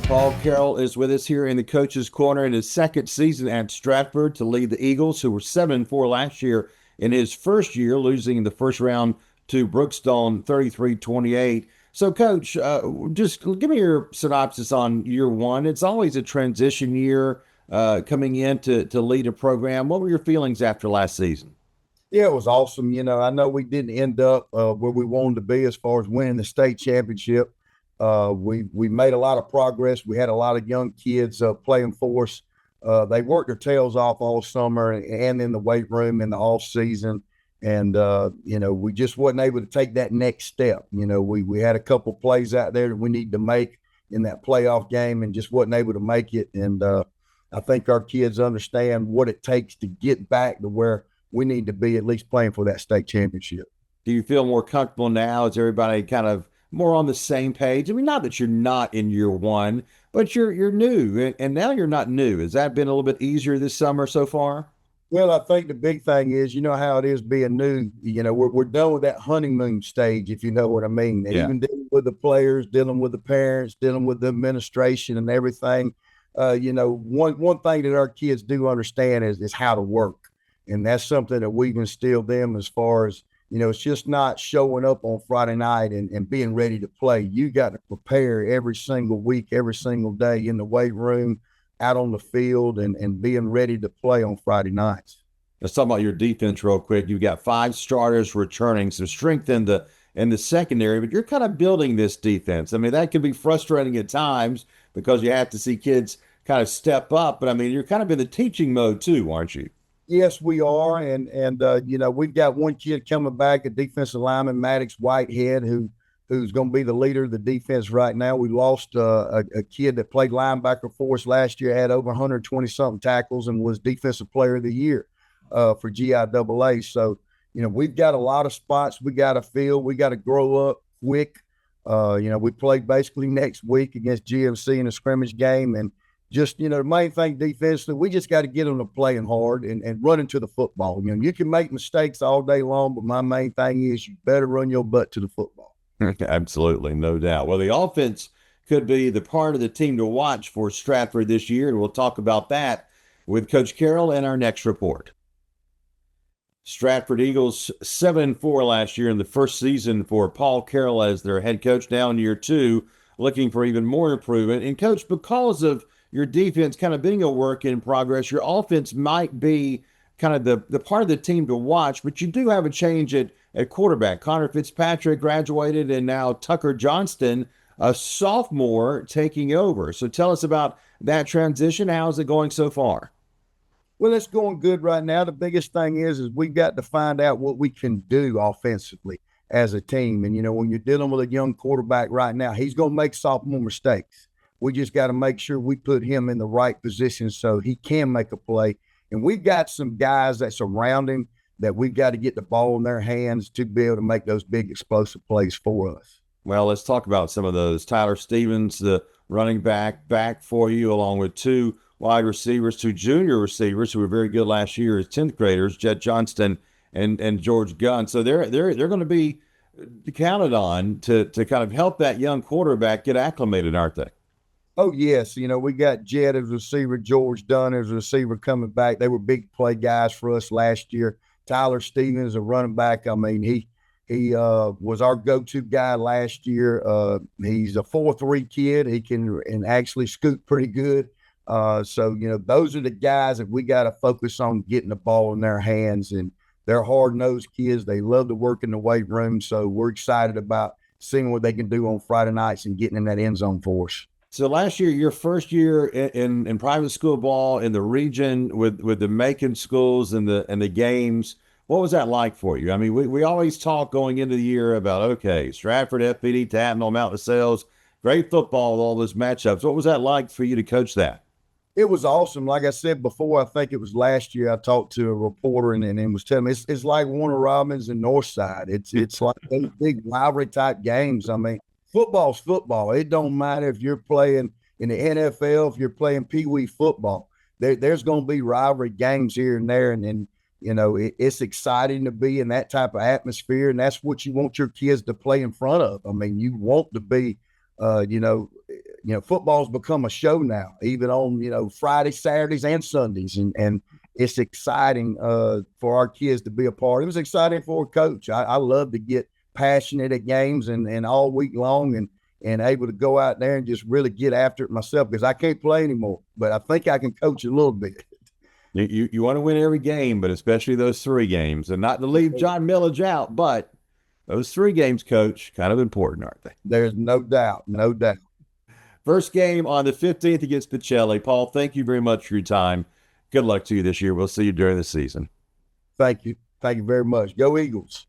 Paul Carroll is with us here in the Coach's Corner in his second season at Stratford to lead the Eagles, who were 7-4 last year in his first year, losing in the first round to Brookstone 33-28. So, Coach, just give me your synopsis on year one. It's always a transition year coming in to lead a program. What were your feelings after last season? Yeah, it was awesome. I know we didn't end up where we wanted to be as far as winning the state championship. We made a lot of progress. We had a lot of young kids playing for us. They worked their tails off all summer and in the weight room in the off season. And, we just wasn't able to take that next step. We had a couple plays out there that we needed to make in that playoff game and just wasn't able to make it. And I think our kids understand what it takes to get back to where we need to be, at least playing for that state championship. Do you feel more comfortable now? Is everybody kind of more on the same page? I mean, not that you're not in year one, but you're new, and now you're not new. Has that been a little bit easier this summer so far? Well, I think the big thing is, you know how it is being new. We're done with that honeymoon stage, if you know what I mean. And Yeah. even dealing with the players, dealing with the parents, dealing with the administration and everything. One thing that our kids do understand is how to work. And that's something that we've instilled them as far as, it's just not showing up on Friday night and being ready to play. You got to prepare every single week, every single day in the weight room, out on the field, and being ready to play on Friday nights. Let's talk about your defense real quick. You've got five starters returning, some strength in the secondary, but you're kind of building this defense. I mean, that can be frustrating at times because you have to see kids kind of step up. But I mean, you're kind of in the teaching mode too, aren't you? Yes, we are, and we've got one kid coming back, a defensive lineman, Maddox Whitehead, who's going to be the leader of the defense right now. We lost a kid that played linebacker for us last year, had over 120-something tackles, and was Defensive Player of the Year for GIAA. So, we've got a lot of spots we got to fill. We got to grow up quick. We play basically next week against GMC in a scrimmage game, and just, the main thing defensively, we just got to get them to playing hard and running to the football. You can make mistakes all day long, but my main thing is you better run your butt to the football. Absolutely, no doubt. Well, the offense could be the part of the team to watch for Stratford this year, and we'll talk about that with Coach Carroll in our next report. Stratford Eagles 7-4 last year in the first season for Paul Carroll as their head coach. Now in year two, looking for even more improvement. And, Coach, because of your defense kind of being a work in progress, your offense might be kind of the part of the team to watch, but you do have a change at quarterback. Connor Fitzpatrick graduated, and now Tucker Johnston, a sophomore, taking over. So tell us about that transition. How's it going so far? Well, it's going good right now. The biggest thing is we've got to find out what we can do offensively as a team. And, when you're dealing with a young quarterback right now, he's going to make sophomore mistakes. We just got to make sure we put him in the right position so he can make a play. And we've got some guys that surround him that we've got to get the ball in their hands to be able to make those big explosive plays for us. Well, let's talk about some of those. Tyler Stevens, the running back for you, along with two wide receivers, two junior receivers who were very good last year as 10th graders, Jet Johnston and George Gunn. So they're going to be counted on to kind of help that young quarterback get acclimated, aren't they? Oh, yes. We got Jed as a receiver, George Dunn as a receiver coming back. They were big play guys for us last year. Tyler Stevens, a running back. I mean, he was our go-to guy last year. He's a 4.3 kid. He can actually scoot pretty good. So, those are the guys that we got to focus on getting the ball in their hands. And they're hard-nosed kids. They love to work in the weight room. So we're excited about seeing what they can do on Friday nights and getting in that end zone for us. So last year, your first year in private school ball in the region with the Macon schools and the games, what was that like for you? I mean, we always talk going into the year about, okay, Stratford, FPD, Tattnall, Mountain Sales, great football, all those matchups. What was that like for you to coach that? It was awesome. Like I said before, I think it was last year I talked to a reporter and was telling me it's like Warner Robins and Northside. It's like those big rivalry type games. I mean, football's football. It don't matter if you're playing in the NFL, if you're playing Pee Wee football. There's going to be rivalry games here and there, and it's exciting to be in that type of atmosphere, and that's what you want your kids to play in front of. I mean, you want to be, football's become a show now, even on Fridays, Saturdays, and Sundays, and it's exciting for our kids to be a part. It was exciting for a coach. I love to get passionate at games and all week long and able to go out there and just really get after it myself, because I can't play anymore, but I think I can coach a little bit. You want to win every game, but especially those 3 games, and not to leave John Millage out, but those 3 games, Coach, kind of important, aren't they? There's no doubt, no doubt. First game on the 15th against Pacelli. Paul, thank you very much for your time. Good luck to you this year. We'll see you during the season. Thank you. Thank you very much. Go Eagles.